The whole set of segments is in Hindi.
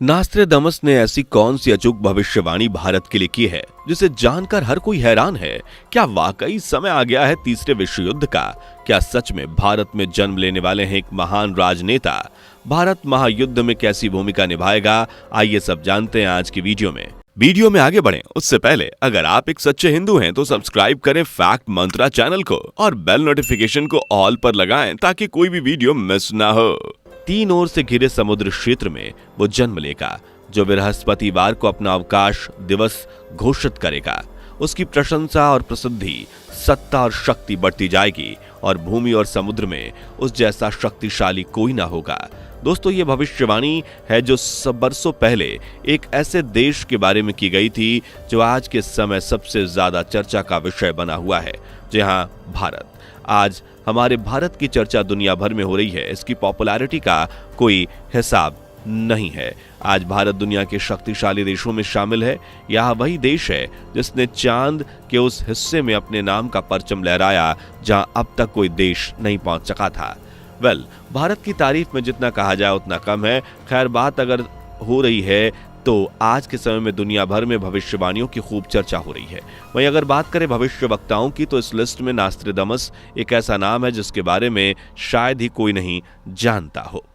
नास्ट्रेदामस ने ऐसी कौन सी अचूक भविष्यवाणी भारत के लिए की है जिसे जानकर हर कोई हैरान है। क्या वाकई समय आ गया है तीसरे विश्व युद्ध का? क्या सच में भारत में जन्म लेने वाले हैं एक महान राजनेता? भारत महायुद्ध में कैसी भूमिका निभाएगा? आइए सब जानते हैं आज की वीडियो में आगे बढ़ें उससे पहले अगर आप एक सच्चे हिंदू हैं तो सब्सक्राइब करें फैक्ट मंत्रा चैनल को और बेल नोटिफिकेशन को ऑल पर लगाएं ताकि कोई भी वीडियो मिस ना हो। तीन ओर से घिरे समुद्र क्षेत्र में वो जन्म लेगा जो बृहस्पतिवार को अपना अवकाश दिवस घोषित करेगा। उसकी प्रशंसा और प्रसिद्धि, सत्ता और शक्ति बढ़ती जाएगी और भूमि और समुद्र में उस जैसा शक्तिशाली कोई ना होगा। दोस्तों, ये भविष्यवाणी है जो बरसों पहले एक ऐसे देश के बारे में की गई थी जो आज के समय सबसे ज्यादा चर्चा का विषय बना हुआ है। जी हाँ, भारत। आज हमारे भारत की चर्चा दुनिया भर में हो रही है। इसकी पॉपुलैरिटी का कोई हिसाब नहीं है। आज भारत दुनिया के शक्तिशाली देशों में शामिल है। यह वही देश है जिसने चांद के उस हिस्से में अपने नाम का परचम लहराया जहां अब तक कोई देश नहीं पहुंच सका था। भारत की तारीफ में जितना कहा जाए उतना कम है। खैर, बात अगर हो रही है तो आज के समय में दुनिया भर में भविष्यवाणियों की खूब चर्चा हो रही है। वहीं अगर बात करें भविष्यवक्ताओं की तो इस लिस्ट में नास्ट्रेदामस एक ऐसा नाम है जिसके बारे में शायद ही कोई नहीं जानता हो।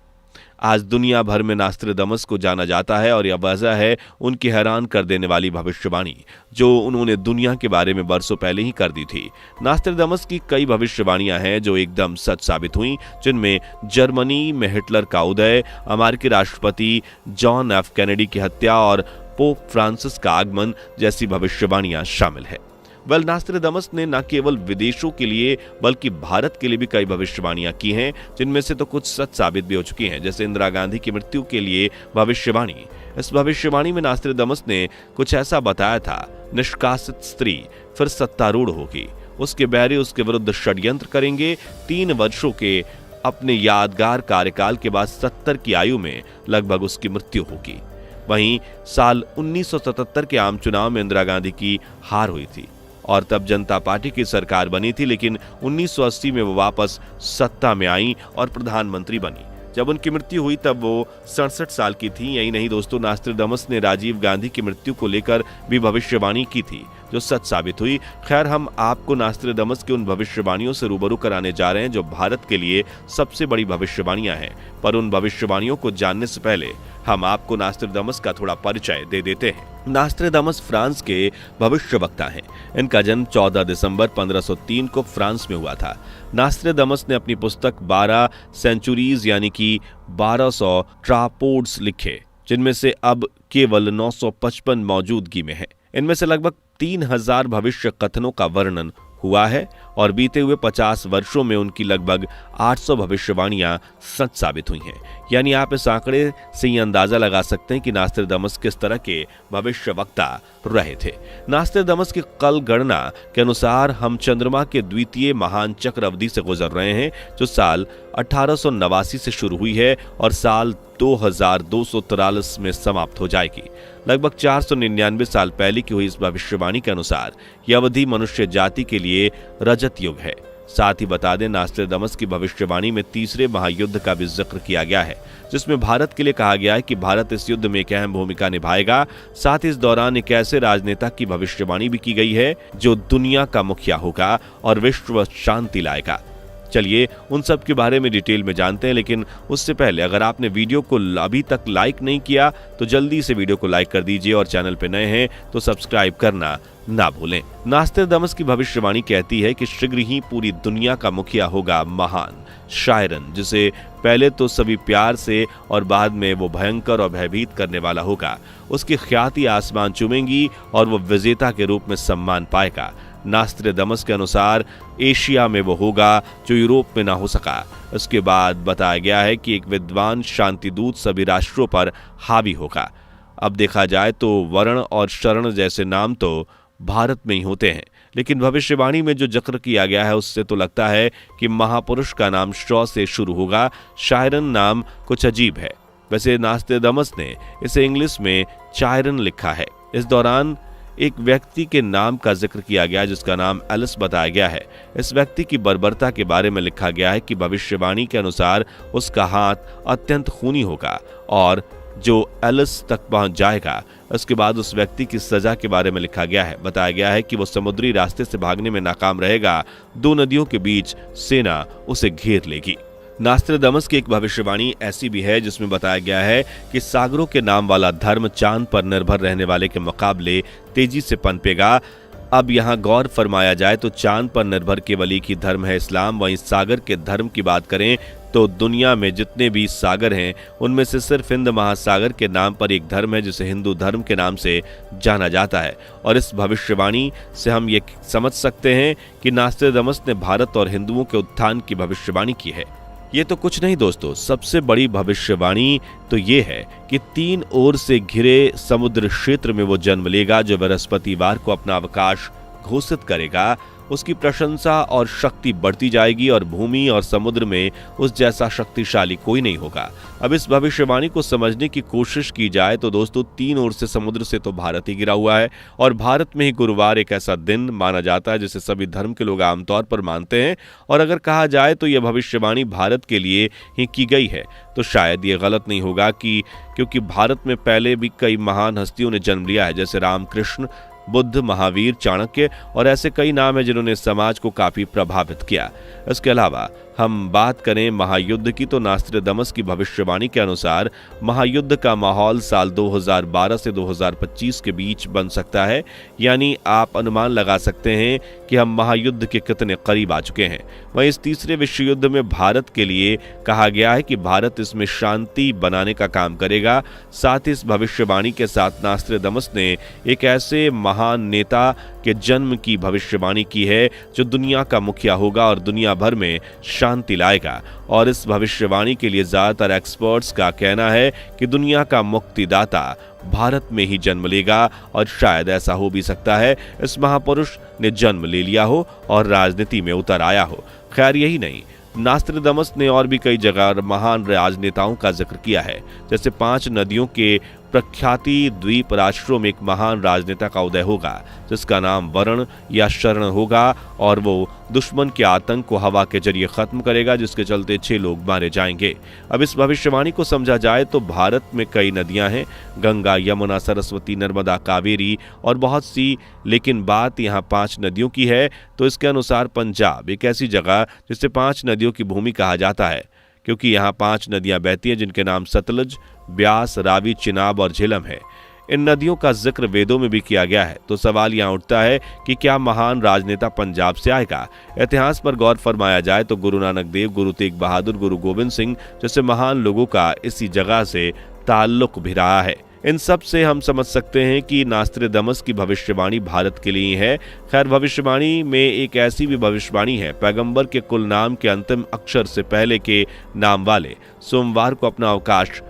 आज दुनिया भर में नास्ट्रेदामस को जाना जाता है और यह वजह है उनकी हैरान कर देने वाली भविष्यवाणी जो उन्होंने दुनिया के बारे में बरसों पहले ही कर दी थी। नास्ट्रेदामस की कई भविष्यवाणियां हैं जो एकदम सच साबित हुई, जिनमें जर्मनी में हिटलर का उदय, अमेरिकी राष्ट्रपति जॉन एफ कैनेडी की हत्या और पोप फ्रांसिस का आगमन जैसी भविष्यवाणियां शामिल है। नास्ट्रेदामस ने न केवल विदेशों के लिए बल्कि भारत के लिए भी कई भविष्यवाणियां की हैं, जिनमें से तो कुछ सच साबित भी हो चुकी हैं। जैसे इंदिरा गांधी की मृत्यु के लिए भविष्यवाणी। इस भविष्यवाणी में नास्ट्रेदामस ने कुछ ऐसा बताया था, निष्कासित स्त्री फिर सत्तारूढ़ होगी, उसके बैरी उसके विरुद्ध षड्यंत्र करेंगे। 3 वर्षों के अपने यादगार कार्यकाल के बाद 70 की आयु में लगभग उसकी मृत्यु होगी। वहीं साल 1977 के आम चुनाव में इंदिरा गांधी की हार हुई थी और तब जनता पार्टी की सरकार बनी थी, लेकिन 1980 में वो वापस सत्ता में आई और प्रधानमंत्री बनी। जब उनकी मृत्यु हुई तब वो 67 साल की थी। यही नहीं दोस्तों, नास्ट्रेदामस ने राजीव गांधी की मृत्यु को लेकर भी भविष्यवाणी की थी जो सच साबित हुई। खैर, हम आपको नास्ट्रेदामस की उन भविष्यवाणियों से रूबरू कराने जा रहे हैं जो भारत के लिए सबसे बड़ी भविष्यवाणियां हैं। पर उन भविष्यवाणियों को जानने से पहले हम आपको नास्ट्रेदामस का थोड़ा परिचय दे देते हैं। नास्ट्रेदामस फ्रांस के भविष्यवक्ता हैं। इनका जन्म 14 दिसंबर 1503 को फ्रांस में हुआ था। नास्ट्रेदामस ने अपनी पुस्तक 12 सेंचुरीज यानी कि 1200 ट्रापोड्स लिखे, जिनमें से अब केवल 955 मौजूदगी में है। इनमें से लगभग 3000 भविष्य कथनों का वर्णन हुआ है और बीते हुए 50 वर्षों में उनकी लगभग 800 भविष्यवाणियां सच साबित हुई हैं। यानी आप इस आंकड़े से ये अंदाजा लगा सकते हैं कि नास्ट्रेदामस किस तरह के भविष्यवक्ता रहे थे। नास्ट्रेदामस की कल गणना के अनुसार हम चंद्रमा के द्वितीय महान चक्र अवधि से गुजर रहे हैं जो साल 1889 से शुरू हुई है और साल 2243 में समाप्त हो जाएगी। लगभग 499 साल पहले की हुई इस भविष्यवाणी के अनुसार यह अवधि मनुष्य जाति के लिए रजत युग है। साथ ही बता दें, नास्ट्रेदामस की भविष्यवाणी में तीसरे महायुद्ध का भी जिक्र किया गया है, जिसमें भारत के लिए कहा गया है कि भारत इस युद्ध में एक अहम भूमिका निभाएगा। साथ ही इस दौरान एक ऐसे राजनेता की भविष्यवाणी भी की गई है जो दुनिया का मुखिया होगा और विश्व शांति लाएगा। चलिए उन सब के बारे में डिटेल में जानते हैं, लेकिन उससे पहले अगर आपने वीडियो को अभी तक लाइक नहीं किया तो जल्दी से वीडियो को लाइक कर दीजिए और चैनल पे नए हैं तो सब्सक्राइब करना ना भूलें। नास्ट्रेदामस की भविष्यवाणी कहती है कि शीघ्र ही पूरी दुनिया का मुखिया होगा महान शायरन, जिसे पहले तो सभी प्यार से और बाद में वो भयंकर और भयभीत करने वाला होगा। उसकी ख्याति आसमान चूमेंगी और वो विजेता के रूप में सम्मान पाएगा। नास्ट्रेदामस के अनुसार एशिया में वो होगा जो यूरोप में ना हो सका। इसके बाद बताया गया है कि एक विद्वान शांतिदूत सभी राष्ट्रों पर हावी होगा। अब देखा जाए तो वर्ण और शरण जैसे नाम तो भारत में ही होते हैं, लेकिन भविष्यवाणी में जो जिक्र किया गया है उससे तो लगता है कि महापुरुष का नाम शौ से शुरू होगा। शायरन नाम कुछ अजीब है। वैसे नास्ट्रेदामस ने इसे इंग्लिश में चायरन लिखा है। इस दौरान एक व्यक्ति के नाम का जिक्र किया गया जिसका नाम एलिस बताया गया है। इस व्यक्ति की बर्बरता के बारे में लिखा गया है कि भविष्यवाणी के अनुसार उसका हाथ अत्यंत खूनी होगा और जो एलिस तक पहुंच जाएगा। उसके बाद उस व्यक्ति की सजा के बारे में लिखा गया है। बताया गया है कि वो समुद्री रास्ते से भागने में नाकाम रहेगा। 2 नदियों के बीच सेना उसे घेर लेगी। नास्ट्राडामस की एक भविष्यवाणी ऐसी भी है जिसमें बताया गया है कि सागरों के नाम वाला धर्म चांद पर निर्भर रहने वाले के मुकाबले तेजी से पनपेगा। अब यहाँ गौर फरमाया जाए तो चांद पर निर्भर केवल एक ही धर्म है, इस्लाम। वहीं सागर के धर्म की बात करें तो दुनिया में जितने भी सागर हैं उनमें से सिर्फ हिंद महासागर के नाम पर एक धर्म है जिसे हिंदू धर्म के नाम से जाना जाता है। और इस भविष्यवाणी से हम ये समझ सकते हैं कि नास्ट्राडामस ने भारत और हिंदुओं के उत्थान की भविष्यवाणी की है। ये तो कुछ नहीं दोस्तों, सबसे बड़ी भविष्यवाणी तो ये है कि 3 ओर से घिरे समुद्र क्षेत्र में वो जन्म लेगा जो बृहस्पतिवार को अपना अवकाश घोषित करेगा। उसकी प्रशंसा और शक्ति बढ़ती जाएगी और भूमि और समुद्र में उस जैसा शक्तिशाली कोई नहीं होगा। अब इस भविष्यवाणी को समझने की कोशिश की जाए तो दोस्तों 3 ओर से समुद्र से तो भारत ही घिरा हुआ है और भारत में ही गुरुवार एक ऐसा दिन माना जाता है जिसे सभी धर्म के लोग आमतौर पर मानते हैं। और अगर कहा जाए तो यह भविष्यवाणी भारत के लिए ही की गई है तो शायद ये गलत नहीं होगा क्योंकि भारत में पहले भी कई महान हस्तियों ने जन्म लिया है, जैसे रामकृष्ण, बुद्ध, महावीर, चाणक्य और ऐसे कई नाम हैं जिन्होंने समाज को काफी प्रभावित किया। इसके अलावा हम बात करें महायुद्ध की तो नास्ट्राडामस की भविष्यवाणी के अनुसार महायुद्ध का माहौल साल 2012 से 2025 के बीच बन सकता है। यानी आप अनुमान लगा सकते हैं कि हम महायुद्ध के कितने करीब आ चुके हैं। वहीं इस तीसरे विश्व युद्ध में भारत के लिए कहा गया है कि भारत इसमें शांति बनाने का काम करेगा। साथ ही इस भविष्यवाणी के साथ नास्ट्राडामस ने एक ऐसे महान नेता के जन्म की भविष्यवाणी की है जो दुनिया का मुखिया होगा और दुनिया भर में शांति लाएगा। और इस भविष्यवाणी के लिए ज्यादातर एक्सपर्ट्स का कहना है कि दुनिया का मुक्तिदाता भारत में ही जन्म लेगा और शायद ऐसा हो भी सकता है इस महापुरुष ने जन्म ले लिया हो और राजनीति में उतर आया हो। खैर यही नहीं, नास्ट्राडामस ने और भी कई जगह महान राजनेताओं का जिक्र किया है, जैसे 5 नदियों के प्रख्याति द्वीप राष्ट्रों में एक महान राजनेता का उदय होगा जिसका नाम वरुण या शरण होगा और वो दुश्मन के आतंक को हवा के जरिए खत्म करेगा जिसके चलते 6 लोग मारे जाएंगे। अब इस भविष्यवाणी को समझा जाए तो भारत में कई नदियां हैं, गंगा, यमुना, सरस्वती, नर्मदा, कावेरी और बहुत सी, लेकिन बात यहाँ 5 नदियों की है। तो इसके अनुसार पंजाब एक ऐसी जगह जिसे 5 नदियों की भूमि कहा जाता है क्योंकि यहाँ 5 नदियां बहती हैं जिनके नाम सतलुज, ब्यास, रावी, चिनाब और झेलम है। इन नदियों का जिक्र वेदों में भी किया गया है। तो सवाल यहाँ उठता है कि क्या महान राजनेता पंजाब से आएगा? इतिहास पर गौर फरमाया जाए तो गुरु नानक देव, गुरु तेग बहादुर, गुरु गोविंद सिंह जैसे महान लोगों का इसी जगह से ताल्लुक भी रहा है। इन सब से हम समझ सकते हैं कि नास्ट्राडामस की भविष्यवाणी भारत के लिए है। खैर भविष्यवाणी में एक ऐसी भी भविष्यवाणी है, पैगंबर के कुल नाम के अंतिम अक्षर से पहले के नाम वाले सोमवार को अपना अवकाश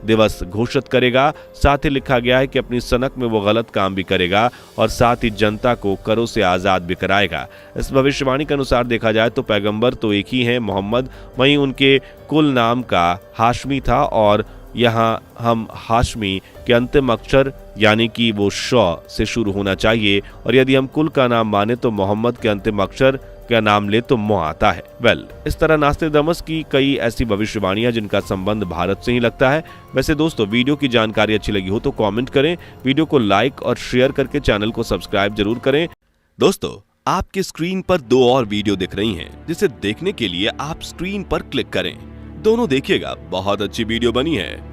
दिवस घोषित करेगा। साथ ही लिखा गया है कि अपनी सनक में वो गलत काम भी करेगा और साथ ही जनता को करों से आजाद भी कराएगा। इस भविष्यवाणी के अनुसार देखा जाए तो पैगंबर तो एक ही हैं, मोहम्मद, वहीं उनके कुल नाम का हाशमी था और यहाँ हम हाशमी के अंतिम अक्षर यानी कि वो शौ से शुरू होना चाहिए और यदि हम कुल का नाम माने तो मोहम्मद के अंतिम अक्षर का नाम ले तो मो आता है। इस तरह नास्ट्राडामस की कई ऐसी भविष्यवाणियां जिनका संबंध भारत से ही लगता है। वैसे दोस्तों वीडियो की जानकारी अच्छी लगी हो तो कमेंट करें, वीडियो को लाइक और शेयर करके चैनल को सब्सक्राइब जरूर करें। दोस्तों आपकी स्क्रीन पर 2 और वीडियो दिख रही हैं जिसे देखने के लिए आप स्क्रीन पर क्लिक करें। दोनों देखिएगा, बहुत अच्छी वीडियो बनी है।